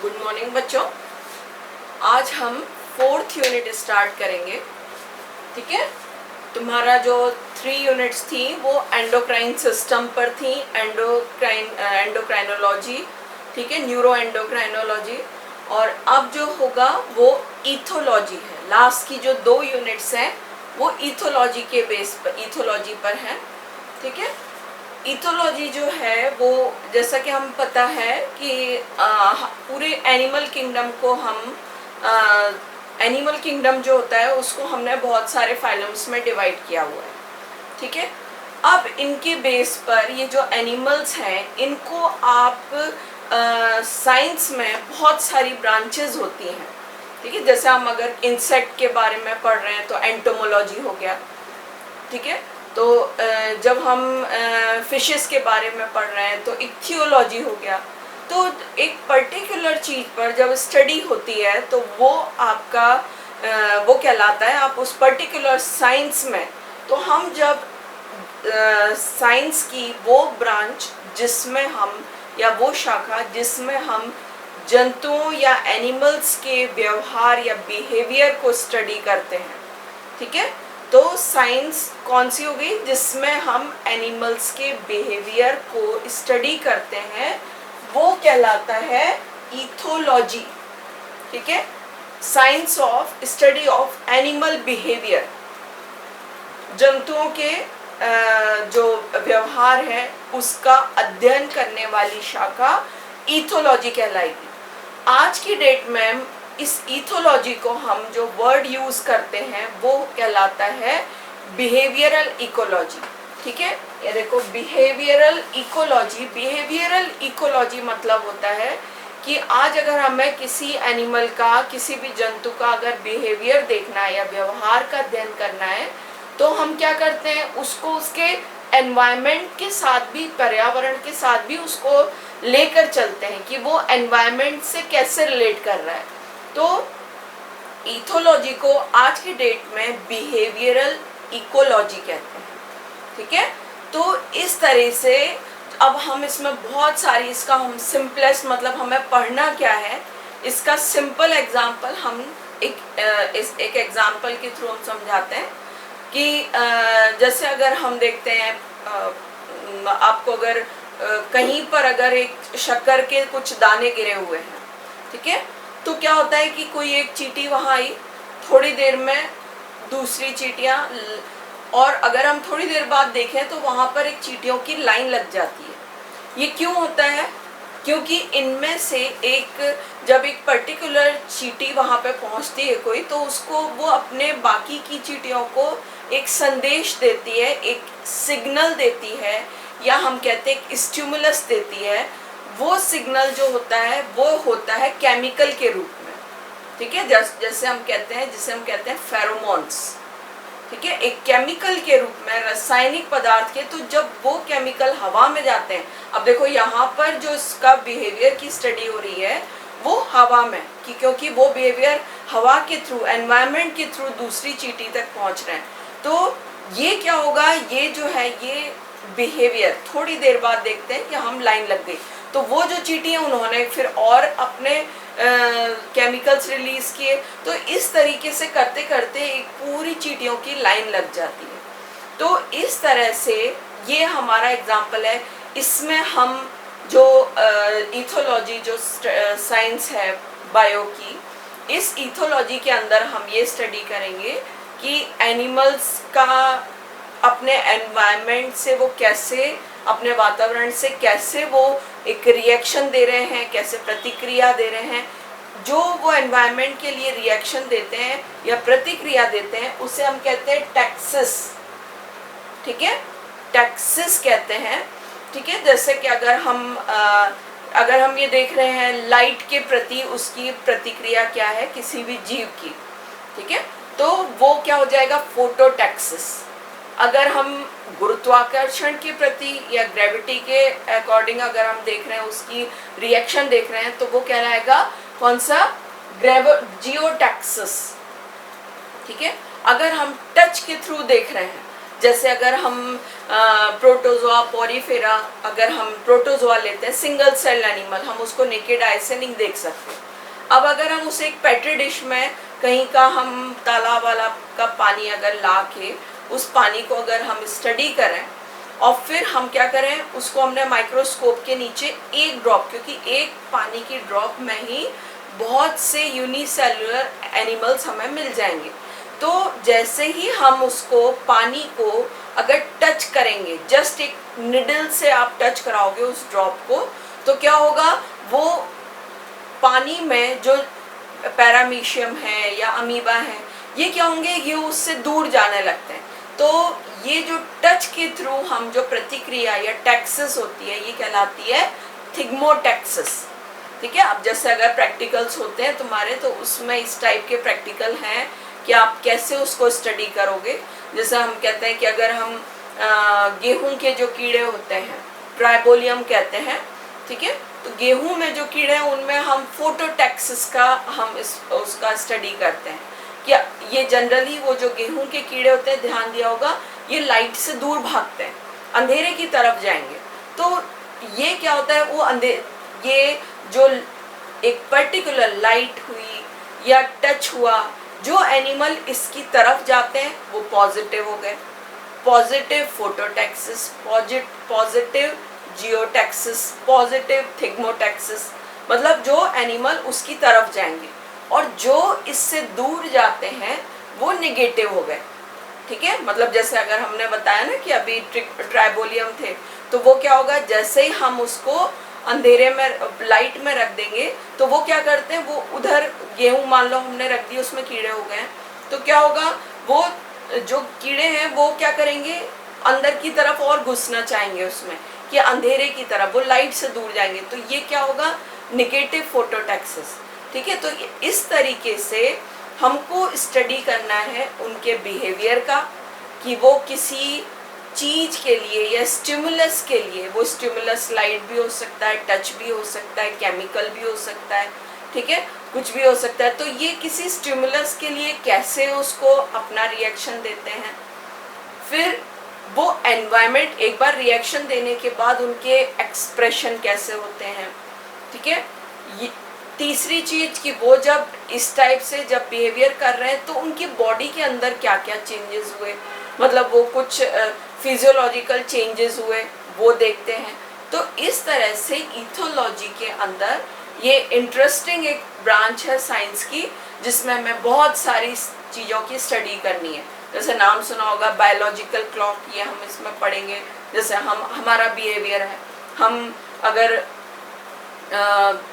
Good morning बच्चों। आज हम 4th यूनिट स्टार्ट करेंगे। ठीक है, तुम्हारा जो 3 यूनिट्स थी वो एंडोक्राइन सिस्टम पर थी, एंडोक्राइनोलॉजी, ठीक है, न्यूरो एंडोक्राइनोलॉजी। और अब जो होगा वो ईथोलॉजी है। लास्ट की जो 2 यूनिट्स हैं वो ईथोलॉजी के बेस पर, ईथोलॉजी पर हैं। ठीक है, ईथोलॉजी जो है वो जैसा कि हम पता है कि पूरे एनिमल किंगडम को हम एनिमल किंगडम जो होता है उसको हमने बहुत सारे फाइलम्स में डिवाइड किया हुआ है। ठीक है, अब इनके बेस पर ये जो एनिमल्स हैं इनको आप साइंस में बहुत सारी ब्रांचेस होती हैं। ठीक है, जैसे हम अगर इंसेक्ट के बारे में पढ़ रहे हैं तो एंटोमोलॉजी हो गया। ठीक है, तो जब हम फिशेस के बारे में पढ़ रहे हैं तो इक्थियोलॉजी हो गया। तो एक पर्टिकुलर चीज़ पर जब स्टडी होती है तो वो आपका वो कहलाता है, आप उस पर्टिकुलर साइंस में, तो हम जब साइंस की वो ब्रांच जिसमें हम, या वो शाखा जिसमें हम जंतुओं या एनिमल्स के व्यवहार या बिहेवियर को स्टडी करते हैं। ठीक है, तो साइंस कौन सी हो गई जिसमें हम एनिमल्स के बिहेवियर को स्टडी करते हैं, वो कहलाता है ईथोलॉजी। ठीक है, science of study of animal behaviour, जंतुओं के जो व्यवहार है उसका अध्ययन करने वाली शाखा ईथोलॉजी कहलाएगी। आज की डेट में इस ईथोलॉजी को हम जो वर्ड यूज करते हैं वो कहलाता है बिहेवियरल इकोलॉजी। ठीक है, ये देखो बिहेवियरल इकोलॉजी। बिहेवियरल इकोलॉजी मतलब होता है कि आज अगर हमें किसी एनिमल का, किसी भी जंतु का अगर बिहेवियर देखना है या व्यवहार का अध्ययन करना है तो हम क्या करते हैं, उसको उसके एनवायरनमेंट के साथ भी, पर्यावरण के साथ भी उसको लेकर चलते हैं कि वो एनवायरनमेंट से कैसे रिलेट कर रहा है। तो ईथोलॉजी को आज की डेट में बिहेवियरल इकोलॉजी कहते हैं। ठीक है, तो इस तरह से अब हम इसमें बहुत सारी, इसका हम सिंपलेस्ट मतलब हमें पढ़ना क्या है, इसका सिंपल एग्जांपल हम एक एग्जांपल के थ्रू हम समझाते हैं कि जैसे अगर हम देखते हैं, आपको अगर कहीं पर अगर एक शक्कर के कुछ दाने गिरे हुए हैं, ठीक है, तो क्या होता है कि कोई एक चींटी वहाँ आई, थोड़ी देर में दूसरी चींटियाँ, और अगर हम थोड़ी देर बाद देखें तो वहाँ पर एक चींटियों की लाइन लग जाती है। ये क्यों होता है? क्योंकि इनमें से एक, जब एक पर्टिकुलर चींटी वहाँ पे पहुँचती है कोई, तो उसको वो अपने बाकी की चींटियों को एक संदेश देती है, एक सिग्नल देती है, या हम कहते हैं एक स्टिमुलस देती है। वो सिग्नल जो होता है वो होता है केमिकल के रूप में। ठीक है, जैसे हम कहते हैं, जिसे हम कहते हैं फेरोमोन्स। ठीक है, एक केमिकल के रूप में, रासायनिक पदार्थ के। तो जब वो केमिकल हवा में जाते हैं, अब देखो यहाँ पर जो इसका बिहेवियर की स्टडी हो रही है वो हवा में, क्योंकि वो बिहेवियर हवा के थ्रू, एनवायरनमेंट के थ्रू दूसरी चींटी तक पहुँच रहे हैं। तो ये क्या होगा, ये जो है ये बिहेवियर थोड़ी देर बाद देखते हैं कि हम लाइन लग गई, तो वो जो चींटी है उन्होंने फिर और अपने केमिकल्स रिलीज किए। तो इस तरीके से करते करते एक पूरी चींटियों की लाइन लग जाती है। तो इस तरह से ये हमारा एग्जाम्पल है। इसमें हम जो ईथोलॉजी, जो साइंस है बायो की, इस ईथोलॉजी के अंदर हम ये स्टडी करेंगे कि एनिमल्स का अपने एनवायरनमेंट से वो कैसे, अपने वातावरण से कैसे वो एक रिएक्शन दे रहे हैं, कैसे प्रतिक्रिया दे रहे हैं। जो वो एनवायरनमेंट के लिए रिएक्शन देते हैं या प्रतिक्रिया देते हैं उसे हम कहते हैं टैक्सिस। ठीक है, टैक्सिस कहते हैं। ठीक है, जैसे कि अगर हम ये देख रहे हैं लाइट के प्रति उसकी प्रतिक्रिया क्या है किसी भी जीव की, ठीक है, तो वो क्या हो जाएगा, फोटोटैक्सिस। अगर हम गुरुत्वाकर्षण के प्रति या ग्रेविटी के अकॉर्डिंग अगर हम देख रहे हैं, उसकी रिएक्शन देख रहे हैं, तो वो कहलाएगा कौन सा, जियोटैक्सिस। ठीक है, अगर हम टच के थ्रू देख रहे हैं, जैसे अगर हम प्रोटोजोआ पोरीफेरा, अगर हम प्रोटोजोआ लेते हैं सिंगल सेल एनिमल, हम उसको नेकेड आई से नहीं देख सकते। अब अगर हम उसे एक पेट्री डिश में कहीं का हम तालाब वाला का पानी अगर ला के उस पानी को अगर हम स्टडी करें और फिर हम क्या करें, उसको हमने माइक्रोस्कोप के नीचे एक ड्रॉप, क्योंकि एक पानी की ड्रॉप में ही बहुत से यूनिसेलुलर एनिमल्स हमें मिल जाएंगे। तो जैसे ही हम उसको पानी को अगर टच करेंगे, जस्ट एक निडल से आप टच कराओगे उस ड्रॉप को, तो क्या होगा, वो पानी में जो पैरामीशियम है या अमीबा है, ये क्या होंगे, ये उससे दूर जाने लगते हैं। तो ये जो टच के थ्रू हम जो प्रतिक्रिया या टैक्सिस होती है, ये कहलाती है थिग्मोटैक्सिस। ठीक है। अब जैसे अगर प्रैक्टिकल्स होते हैं तुम्हारे, तो उसमें इस टाइप के प्रैक्टिकल हैं कि आप कैसे उसको स्टडी करोगे। जैसे हम कहते हैं कि अगर हम गेहूं के जो कीड़े होते हैं, ट्राइबोलियम कहते हैं, ठीक है, तो गेहूं में जो कीड़े हैं उनमें हम फोटोटैक्सिस का हम उसका स्टडी करते हैं कि ये जनरली वो जो गेहूं के कीड़े होते हैं, ध्यान दिया होगा, ये लाइट से दूर भागते हैं, अंधेरे की तरफ जाएंगे। तो ये क्या होता है, वो ये जो एक पर्टिकुलर लाइट हुई या टच हुआ, जो एनिमल इसकी तरफ जाते हैं वो पॉजिटिव हो गए, पॉजिटिव फोटोटैक्सिस, पॉजिटिव जियोटैक्सिस, पॉजिटिव थिग्मोटैक्सिस, मतलब जो एनिमल उसकी तरफ जाएंगे, और जो इससे दूर जाते हैं वो नेगेटिव हो गए। ठीक है। मतलब जैसे अगर हमने बताया ना कि अभी ट्राइबोलियम थे, तो वो क्या होगा, जैसे ही हम उसको अंधेरे में लाइट में रख देंगे तो वो क्या करते हैं, वो उधर गेहूं मान लो हमने रख दी, उसमें कीड़े हो गए, तो क्या होगा, वो जो कीड़े हैं वो क्या करेंगे, अंदर की तरफ और घुसना चाहेंगे उसमें, कि अंधेरे की तरफ, वो लाइट से दूर जाएंगे। तो ये क्या होगा, निगेटिव फोटोटैक्सिस। ठीक है। तो इस तरीके से हमको स्टडी करना है उनके बिहेवियर का, कि वो किसी चीज के लिए या स्टिमुलस के लिए, वो स्टिमुलस लाइट भी हो सकता है, टच भी हो सकता है, केमिकल भी हो सकता है, ठीक है, कुछ भी हो सकता है। तो ये किसी स्टिमुलस के लिए कैसे उसको अपना रिएक्शन देते हैं, फिर वो एनवायरनमेंट, एक बार रिएक्शन देने के बाद उनके एक्सप्रेशन कैसे होते हैं। ठीक है। तीसरी चीज कि वो जब इस टाइप से जब बिहेवियर कर रहे हैं तो उनकी बॉडी के अंदर क्या क्या चेंजेस हुए, मतलब वो कुछ फिजियोलॉजिकल चेंजेस हुए, वो देखते हैं। तो इस तरह से इथोलॉजी के अंदर ये इंटरेस्टिंग एक ब्रांच है साइंस की, जिसमें हमें बहुत सारी चीज़ों की स्टडी करनी है। जैसे नाम सुना होगा बायोलॉजिकल क्लॉक, ये हम इसमें पढ़ेंगे। जैसे हमारा बिहेवियर है, हम अगर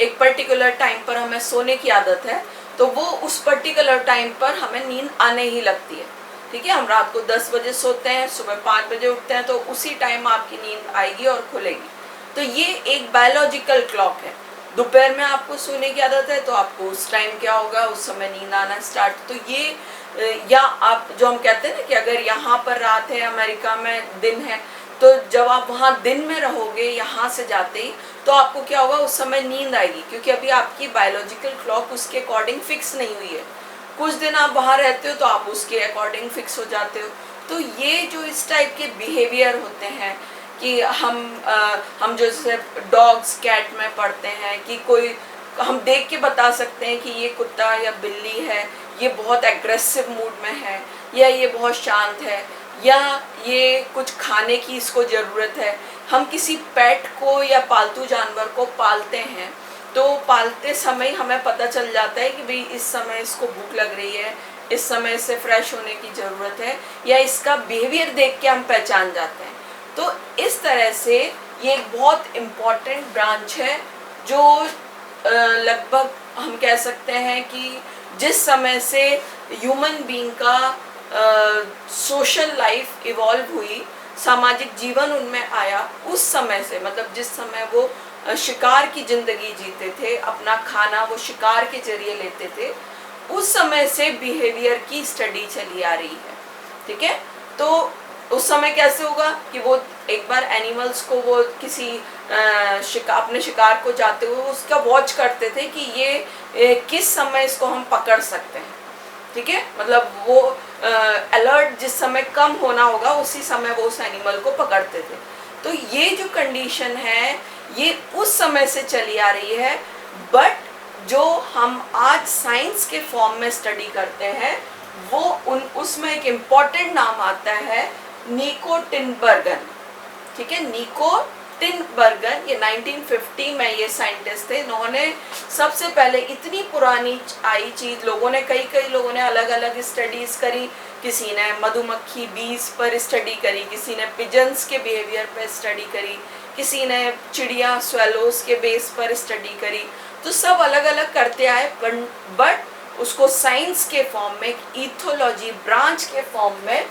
एक पर्टिकुलर टाइम पर हमें सोने की आदत है, तो वो उस पर्टिकुलर टाइम पर हमें नींद आने ही लगती है। ठीक है। हम रात को 10 बजे सोते हैं, सुबह 5 बजे उठते हैं, तो उसी टाइम आपकी नींद आएगी और खुलेगी। तो ये एक बायोलॉजिकल क्लॉक है। दोपहर में आपको सोने की आदत है, तो आपको उस टाइम क्या होगा, उस समय नींद आना स्टार्ट। तो ये या आप जो हम कहते हैं ना कि अगर यहाँ पर रात है, अमेरिका में दिन है, तो जब आप वहाँ दिन में रहोगे यहाँ से जाते ही, तो आपको क्या होगा, उस समय नींद आएगी, क्योंकि अभी आपकी बायोलॉजिकल क्लॉक उसके अकॉर्डिंग फिक्स नहीं हुई है। कुछ दिन आप बाहर रहते हो तो आप उसके अकॉर्डिंग फिक्स हो जाते हो। तो ये जो इस टाइप के बिहेवियर होते हैं कि हम जो जैसे डॉग्स कैट में पढ़ते हैं कि कोई, हम देख के बता सकते हैं कि ये कुत्ता या बिल्ली है, ये बहुत एग्रेसिव मूड में है, या ये बहुत शांत है, या ये कुछ खाने की इसको ज़रूरत है। हम किसी पेट को या पालतू जानवर को पालते हैं, तो पालते समय हमें पता चल जाता है कि भाई इस समय इसको भूख लग रही है, इस समय से फ्रेश होने की ज़रूरत है, या इसका बिहेवियर देख के हम पहचान जाते हैं। तो इस तरह से ये एक बहुत इम्पॉर्टेंट ब्रांच है, जो लगभग हम कह सकते हैं कि जिस समय से ह्यूमन बीइंग का सोशल लाइफ इवॉल्व हुई, सामाजिक जीवन उनमें आया, उस समय से, मतलब जिस समय वो शिकार की ज़िंदगी जीते थे, अपना खाना वो शिकार के जरिए लेते थे, उस समय से बिहेवियर की स्टडी चली आ रही है। ठीक है। तो उस समय कैसे होगा कि वो एक बार एनिमल्स को वो किसी अपने शिकार को जाते हुए उसका वॉच करते थे कि ये किस समय इसको हम पकड़ सकते हैं। ठीक है। मतलब वो अलर्ट जिस समय कम होना होगा उसी समय वो उस एनिमल को पकड़ते थे। तो ये जो कंडीशन है ये उस समय से चली आ रही है, बट जो हम आज साइंस के फॉर्म में स्टडी करते हैं वो उसमें एक इम्पॉर्टेंट नाम आता है निको टिनबर्गन। ठीक है, निको टिनबर्गन, ये 1950 में ये साइंटिस्ट थे। इन्होंने सबसे पहले इतनी पुरानी आई चीज, लोगों ने कई लोगों ने अलग अलग स्टडीज करी। किसी ने मधुमक्खी बीज पर स्टडी करी, किसी ने पिजन्स के बिहेवियर पर स्टडी करी, किसी ने चिड़िया स्वेलोज के बेस पर स्टडी करी। तो सब अलग अलग करते आए, बट उसको साइंस के फॉर्म में, इथोलॉजी ब्रांच के फॉर्म में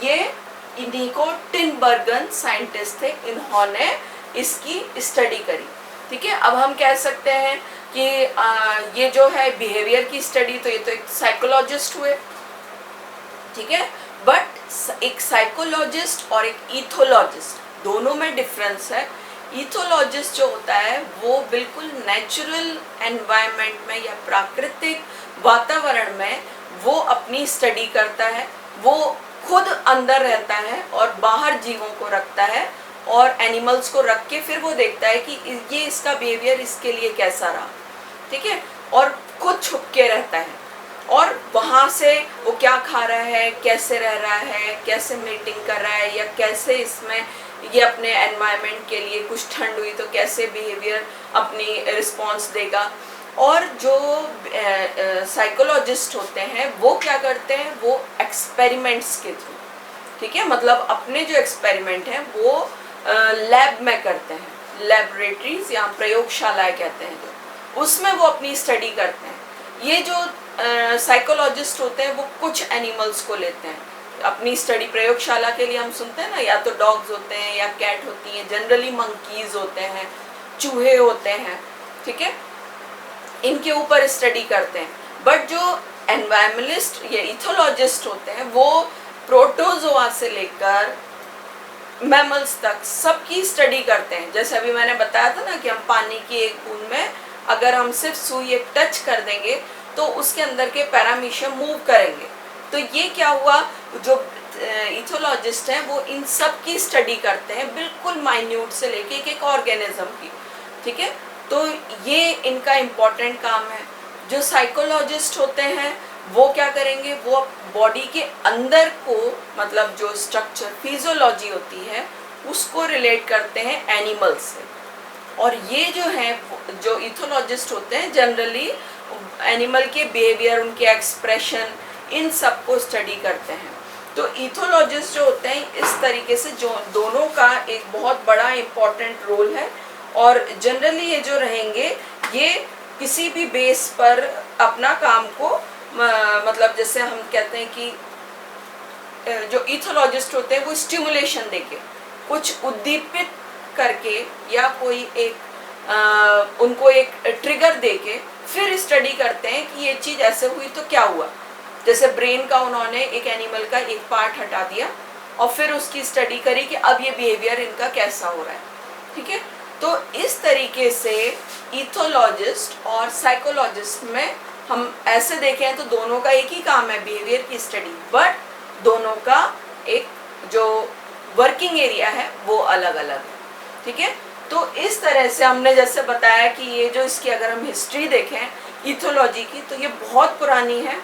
ये निको टिनबर्गन साइंटिस्ट थे, इन्होंने इसकी स्टडी करी। ठीक है, अब हम कह सकते हैं कि ये जो है बिहेवियर की स्टडी, तो ये तो एक साइकोलॉजिस्ट हुए। ठीक है, बट एक साइकोलॉजिस्ट और एक इथोलॉजिस्ट दोनों में डिफरेंस है। इथोलॉजिस्ट जो होता है वो बिल्कुल नेचुरल एनवायरनमेंट में या प्राकृतिक वातावरण में वो अपनी स्टडी करता है, वो खुद अंदर रहता है और बाहर जीवों को रखता है और एनिमल्स को रख के फिर वो देखता है कि ये इसका बिहेवियर इसके लिए कैसा रहा। ठीक है, और खुद छुप के रहता है और वहाँ से वो क्या खा रहा है, कैसे रह रहा है, कैसे मीटिंग कर रहा है, या कैसे इसमें ये अपने एनवायरनमेंट के लिए कुछ ठंड हुई तो कैसे बिहेवियर अपनी रिस्पॉन्स देगा। और जो साइकोलॉजिस्ट होते हैं वो क्या करते हैं, वो एक्सपेरिमेंट्स के थ्रू, ठीक है, मतलब अपने जो एक्सपेरिमेंट हैं वो लैब में करते हैं, लैबोरेटरीज या प्रयोगशालाएं कहते हैं, तो उसमें वो अपनी स्टडी करते हैं। ये जो साइकोलॉजिस्ट होते हैं वो कुछ एनिमल्स को लेते हैं अपनी स्टडी। प्रयोगशाला के लिए हम सुनते हैं ना, या तो डॉग्स होते हैं या कैट होती हैं, जनरली मंकीज होते हैं, चूहे होते हैं। ठीक है, इनके ऊपर स्टडी करते हैं। बट जो एनवायरनमेंटलिस्ट या इथोलॉजिस्ट होते हैं वो प्रोटोजोआ से लेकर मैमल्स तक सबकी स्टडी करते हैं। जैसे अभी मैंने बताया था ना कि हम पानी की एक बूंद में अगर हम सिर्फ सुई एक टच कर देंगे तो उसके अंदर के पैरामीशियम मूव करेंगे। तो ये क्या हुआ, जो इथोलॉजिस्ट हैं वो इन सब की स्टडी करते हैं, बिल्कुल माइन्यूट से लेके एक ऑर्गेनिज्म की। ठीक है, तो ये इनका इम्पोर्टेंट काम है। जो साइकोलॉजिस्ट होते हैं वो क्या करेंगे, वो बॉडी के अंदर को, मतलब जो स्ट्रक्चर फिजियोलॉजी होती है उसको रिलेट करते हैं एनिमल्स से। और ये जो है, जो इथोलॉजिस्ट होते हैं जनरली एनिमल के बिहेवियर, उनके एक्सप्रेशन, इन सब को स्टडी करते हैं। तो इथोलॉजिस्ट जो होते हैं इस तरीके से, जो दोनों का एक बहुत बड़ा इम्पोर्टेंट रोल है। और जनरली ये जो रहेंगे ये किसी भी बेस पर अपना काम को, मतलब जैसे हम कहते हैं कि जो इथोलॉजिस्ट होते हैं वो स्टिमुलेशन देके, कुछ उद्दीपित करके या कोई एक उनको एक ट्रिगर देके फिर स्टडी करते हैं कि ये चीज़ ऐसे हुई तो क्या हुआ। जैसे ब्रेन का उन्होंने एक एनिमल का एक पार्ट हटा दिया और फिर उसकी स्टडी करी कि अब ये बिहेवियर इनका कैसा हो रहा है। ठीक है, तो इस तरीके से इथोलॉजिस्ट और साइकोलॉजिस्ट में हम ऐसे देखें तो दोनों का एक ही काम है, बिहेवियर की स्टडी, बट दोनों का एक जो वर्किंग एरिया है वो अलग अलग है। ठीक है, तो इस तरह से हमने जैसे बताया कि ये जो इसकी अगर हम हिस्ट्री देखें इथोलॉजी की तो ये बहुत पुरानी है।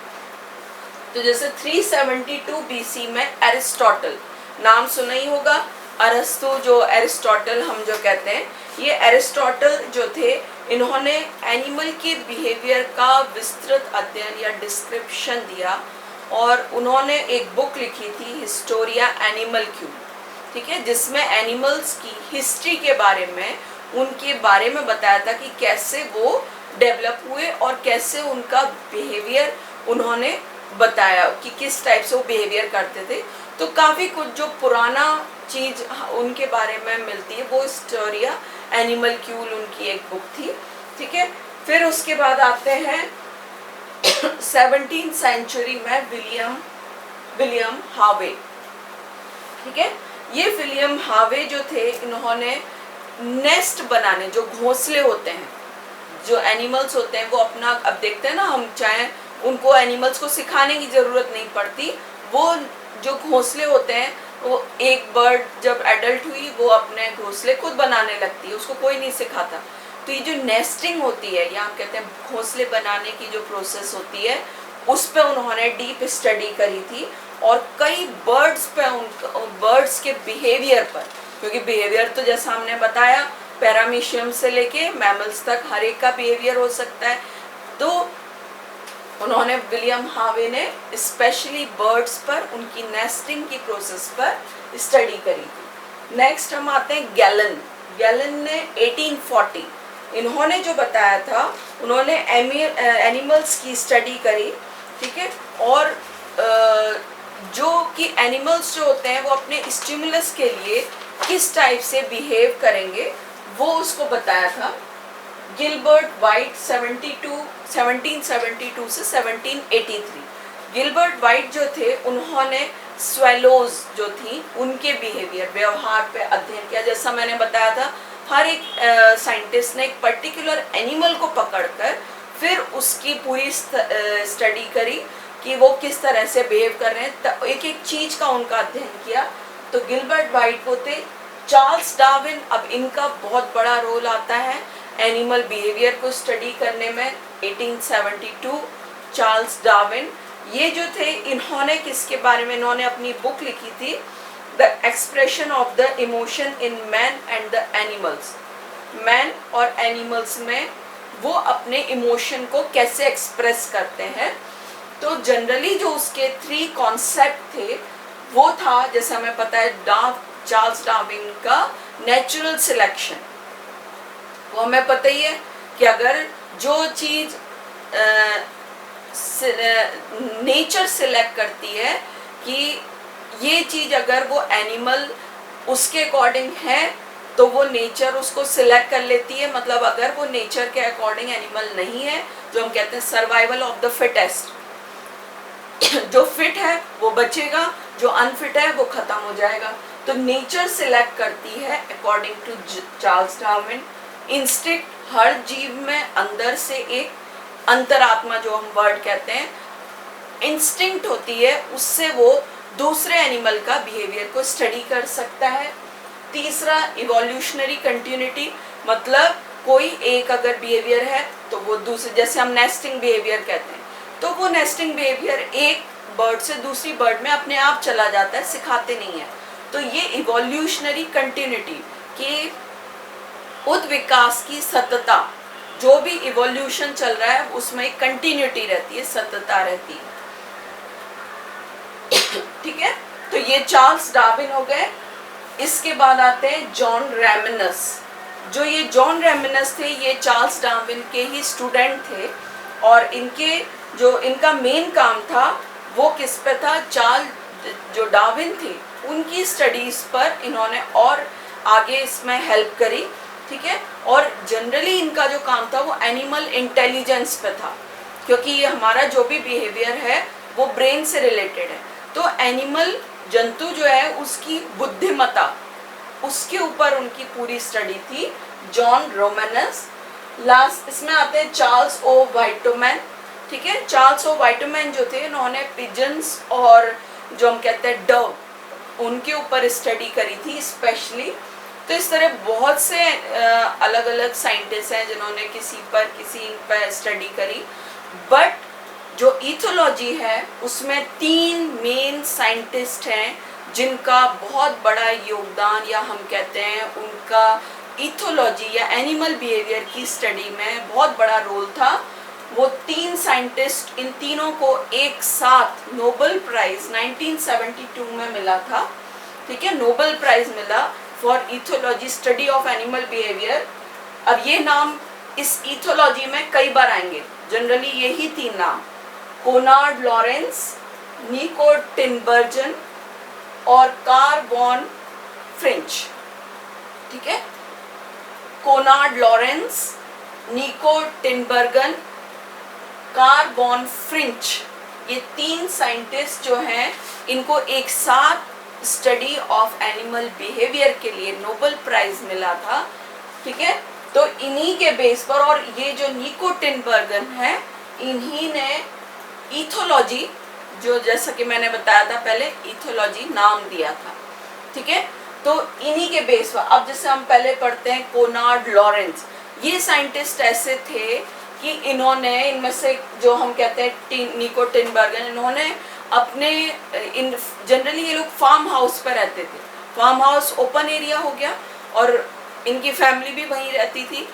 तो जैसे 372 BC में एरिस्टोटल, नाम सुना ही होगा, अरस्तु, जो एरिस्टोटल हम जो कहते हैं, ये एरिस्टोटल जो थे इन्होंने एनिमल के बिहेवियर का विस्तृत अध्ययन या डिस्क्रिप्शन दिया और उन्होंने एक बुक लिखी थी हिस्टोरिया एनिमलक्यूल। ठीक है, जिसमें एनिमल्स की हिस्ट्री के बारे में, उनके बारे में बताया था कि कैसे वो डेवलप हुए और कैसे उनका बिहेवियर उन्होंने बताया कि किस टाइप से वो बिहेवियर करते थे। तो काफ़ी कुछ जो पुराना चीज़ उनके बारे में मिलती है वो हिस्टोरिया एनिमलक्यूल उनकी एक बुक थी। ठीक है, फिर उसके बाद आते हैं 17th सेंचुरी में विलियम हार्वे। ठीक है, ये विलियम हार्वे जो थे इन्होंने नेस्ट बनाने, जो घोंसले होते हैं, जो एनिमल्स होते हैं वो अपना, अब देखते हैं ना हम, चाहे उनको एनिमल्स को सिखाने की ज़रूरत नहीं पड़ती। वो जो घोंसले होते हैं, वो एक बर्ड जब एडल्ट हुई वो अपने घोंसले खुद बनाने लगती है, उसको कोई नहीं सिखाता। तो ये जो नेस्टिंग होती है, या हम कहते हैं घोंसले बनाने की जो प्रोसेस होती है, उस पे उन्होंने डीप स्टडी करी थी और कई बर्ड्स पे बर्ड्स के बिहेवियर पर, क्योंकि बिहेवियर तो जैसा हमने बताया पैरामीशियम से लेके मैमल्स तक हर एक का बिहेवियर हो सकता है। तो उन्होंने विलियम हार्वे ने स्पेशली बर्ड्स पर उनकी नेस्टिंग की प्रोसेस पर स्टडी करी थी। नेक्स्ट हम आते हैं गैलन। गैलन ने 1840 इन्होंने जो बताया था, उन्होंने एनिमल्स की स्टडी करी, ठीक है, और जो कि एनिमल्स जो होते हैं वो अपने स्टिमुलस के लिए किस टाइप से बिहेव करेंगे वो उसको बताया था। गिलबर्ट वाइट 1772 से 1783। गिलबर्ट वाइट जो थे उन्होंने स्वेलोज जो थी उनके बिहेवियर, व्यवहार पे अध्ययन किया। जैसा मैंने बताया था, हर एक साइंटिस्ट ने एक पर्टिकुलर एनिमल को पकड़कर फिर उसकी पूरी स्टडी करी कि वो किस तरह से बिहेव कर रहे हैं, तो एक एक चीज का उनका अध्ययन किया। तो गिलबर्ट वाइट को थे। चार्ल्स डार्विन, अब इनका बहुत बड़ा रोल आता है एनिमल बिहेवियर को स्टडी करने में। 1872 चार्ल्स डार्विन, ये जो थे इन्होंने किसके बारे में, इन्होंने अपनी बुक लिखी थी the expression of the emotion in man and the animals. Man और एनिमल्स में वो अपने इमोशन को कैसे एक्सप्रेस करते हैं। तो जनरली जो उसके 3 कॉन्सेप्ट थे वो था, जैसे हमें पता है चार्ल्स डार्विन का नेचुरल सिलेक्शन। वो हमें पता ही है कि अगर जो चीज नेचर सिलेक्ट करती है कि ये चीज अगर वो एनिमल उसके अकॉर्डिंग है तो वो नेचर उसको सिलेक्ट कर लेती है। मतलब अगर वो नेचर के अकॉर्डिंग एनिमल नहीं है, जो हम कहते हैं सर्वाइवल ऑफ द फिटेस्ट, जो फिट है वो बचेगा, जो अनफिट है वो खत्म हो जाएगा। तो नेचर सिलेक्ट करती है according to Charles Darwin. Instinct, हर जीव में अंदर से एक अंतरात्मा, जो हम वर्ड कहते हैं, इंस्टिंक्ट होती है, उससे वो दूसरे एनिमल का बिहेवियर को स्टडी कर सकता है। तीसरा, इवोल्यूशनरी कंटिन्यूटी, मतलब कोई एक अगर बिहेवियर है तो वो दूसरे, जैसे हम नेस्टिंग बिहेवियर कहते हैं, तो वो नेस्टिंग बिहेवियर एक बर्ड से दूसरी बर्ड में अपने आप चला जाता है, सिखाते नहीं है। तो ये इवोल्यूशनरी कंटिन्यूटी की उत्विकास की सततता, जो भी इवोल्यूशन चल रहा है उसमें एक कंटिन्यूटी रहती है, सततता रहती है, ठीक है। तो ये चार्ल्स डार्विन हो गए। इसके बाद आते हैं जॉन रेमनस। जो ये जॉन रेमनस थे ये चार्ल्स डार्विन के ही स्टूडेंट थे और इनके जो इनका मेन काम था वो किस पे था, जो डार्विन थे उनकी स्टडीज पर इन्होंने और आगे इसमें हेल्प करी, ठीक है। और जनरली इनका जो काम था वो एनिमल इंटेलिजेंस पे था, क्योंकि ये हमारा जो भी बिहेवियर है वो ब्रेन से रिलेटेड है। तो एनिमल, जंतु जो है उसकी बुद्धिमत्ता, उसके ऊपर उनकी पूरी स्टडी थी। John Romans. लास्ट इसमें आते हैं चार्ल्स ओ वाइटमैन, ठीक है। चार्ल्स ओ वाइटमैन जो थे इन्होंने पिजन्स और जो हम कहते हैं डव, उनके ऊपर स्टडी करी थी स्पेशली। तो इस तरह बहुत से अलग अलग साइंटिस्ट हैं जिन्होंने किसी पर स्टडी करी। बट जो इथोलॉजी है उसमें 3 मेन साइंटिस्ट हैं जिनका बहुत बड़ा योगदान, या हम कहते हैं उनका इथोलॉजी या एनिमल बिहेवियर की स्टडी में बहुत बड़ा रोल था। वो 3 साइंटिस्ट, इन तीनों को एक साथ नोबेल प्राइज 1972 में मिला था, ठीक है। नोबेल प्राइज मिला for ethology, study of animal behaviour. अब ये नाम इस इथोलॉजी में कई बार आएंगे, जनरली यही 3 नाम, कोनार्ड लॉरेंस, निको टिनबर्जन और कार्ल वॉन फ्रिंच, ठीक है। कोनार्ड लॉरेंस, निको टिनबर्गन, कार्ल वॉन फ्रिंच, ये 3 साइंटिस्ट जो हैं इनको एक साथ स्टडी ऑफ एनिमल बिहेवियर के लिए नोबेल प्राइज मिला था, ठीक है। तो इन्हीं के बेस पर, और ये जो निको टिनबर्गन है इन्हीं ने ईथोलॉजी, जो जैसा कि मैंने बताया था पहले, ईथोलॉजी नाम दिया था, ठीक है। तो इन्हीं के बेस पर अब जैसे हम पहले पढ़ते हैं कोनार्ड लॉरेंस, ये साइंटिस्ट ऐसे थे कि इन्होंने, इनमें से जो हम कहते हैं निको टिनबर्गन, इन्होंने अपने जनरली ये लोग फार्म हाउस पर रहते थे। फार्म हाउस ओपन एरिया हो गया और इनकी फैमिली भी वहीं रहती थी।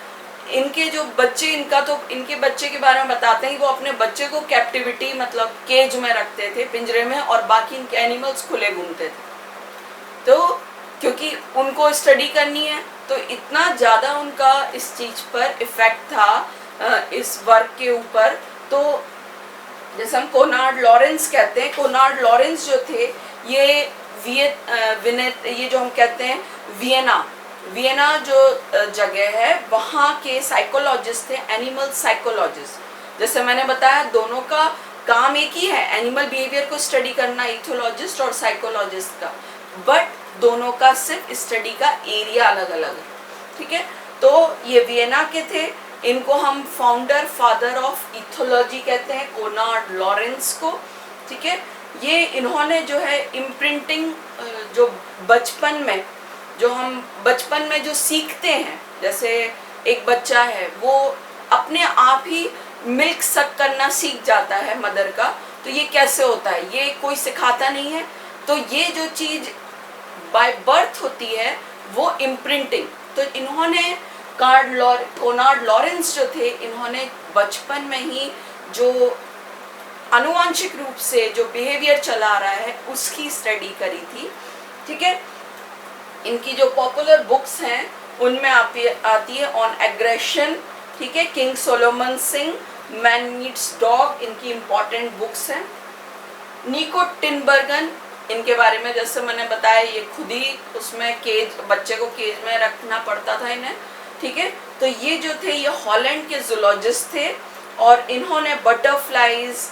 इनके जो बच्चे, इनके बच्चे के बारे में बताते हैं कि वो अपने बच्चे को कैप्टिविटी मतलब केज में रखते थे, पिंजरे में, और बाकी इनके एनिमल्स खुले घूमते थे। तो क्योंकि उनको स्टडी करनी है, तो इतना ज़्यादा उनका इस चीज़ पर इफेक्ट था इस वर्क के ऊपर। तो जैसे हम कोनार्ड लॉरेंस कहते हैं, कोनार्ड लॉरेंस जो थे ये ये जो हम कहते हैं वियना जो जगह है, वहाँ के साइकोलॉजिस्ट थे, एनिमल साइकोलॉजिस्ट। जैसे मैंने बताया दोनों का काम एक ही है, एनिमल बिहेवियर को स्टडी करना, इथोलॉजिस्ट और साइकोलॉजिस्ट का, बट दोनों का सिर्फ स्टडी का एरिया अलग अलग है, ठीक है। तो ये वियना के थे, इनको हम फाउंडर फादर ऑफ इथोलॉजी कहते हैं, कोनार्ड लॉरेंस को, ठीक है। ये इन्होंने जो है इम्प्रिंटिंग, जो हम बचपन में जो सीखते हैं, जैसे एक बच्चा है वो अपने आप ही मिल्क सक करना सीख जाता है मदर का, तो ये कैसे होता है, ये कोई सिखाता नहीं है। तो ये जो चीज़ बाय बर्थ होती है वो इम्प्रिंटिंग, तो इन्होंने कोनार्ड लॉरेंस जो थे, इन्होंने बचपन में ही जो आनुवांशिक रूप से जो बिहेवियर चला रहा है उसकी स्टडी करी थी, ठीक है। इनकी जो पॉपुलर बुक्स हैं उनमें आती है ऑन एग्रेशन, ठीक है, king Solomon Singh, man needs dog, इनकी इम्पॉर्टेंट बुक्स हैं। निको टिनबर्गन, इनके बारे में जैसे मैंने बताया, ये खुद ही उसमें बच्चे को केज में रखना पड़ता था इन्हें, ठीक है। तो ये जो थे ये हॉलैंड के जूलॉजिस्ट थे और इन्होंने बटरफ्लाइज,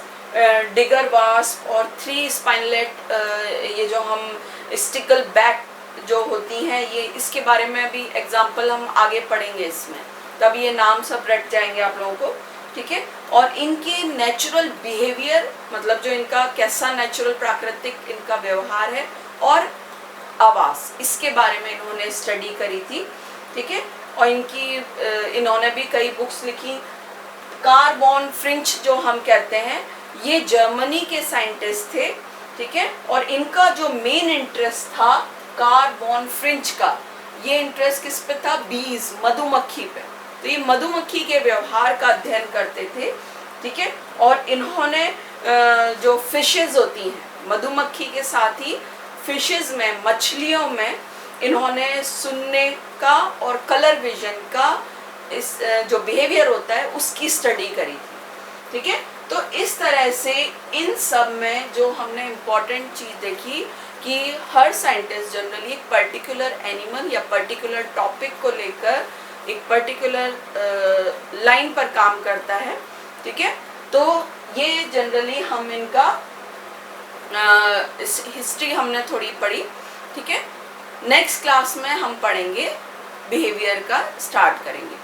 डिगर वास्प और 3 स्पाइनलेट, ये जो हम स्टिकल बैक जो होती हैं, ये इसके बारे में भी एग्जाम्पल हम आगे पढ़ेंगे इसमें, तब ये नाम सब रट जाएंगे आप लोगों को, ठीक है। और इनके नेचुरल बिहेवियर, मतलब जो इनका कैसा नेचुरल प्राकृतिक इनका व्यवहार है और आवास, इसके बारे में इन्होंने स्टडी करी थी, ठीक है। और इन्होंने भी कई बुक्स लिखी। कार्ल वॉन फ्रिंच जो हम कहते हैं, ये जर्मनी के साइंटिस्ट थे, ठीक है। और इनका जो मेन इंटरेस्ट था कार्ल वॉन फ्रिंच का, ये इंटरेस्ट किस पे था, बीज, मधुमक्खी पे। तो ये मधुमक्खी के व्यवहार का अध्ययन करते थे, ठीक है। और इन्होंने जो फिशेज होती हैं, मधुमक्खी के साथ ही फिशेज में, मछलियों में इन्होंने सुनने का और कलर विजन का इस जो बिहेवियर होता है उसकी स्टडी करी थी, ठीक है। तो इस तरह से इन सब में जो हमने इम्पोर्टेंट चीज़ देखी कि हर साइंटिस्ट जनरली एक पर्टिकुलर एनिमल या पर्टिकुलर टॉपिक को लेकर एक पर्टिकुलर लाइन पर काम करता है, ठीक है। तो ये जनरली हम इनका हिस्ट्री हमने थोड़ी पढ़ी, ठीक है। नेक्स्ट क्लास में हम पढ़ेंगे बिहेवियर का, स्टार्ट करेंगे।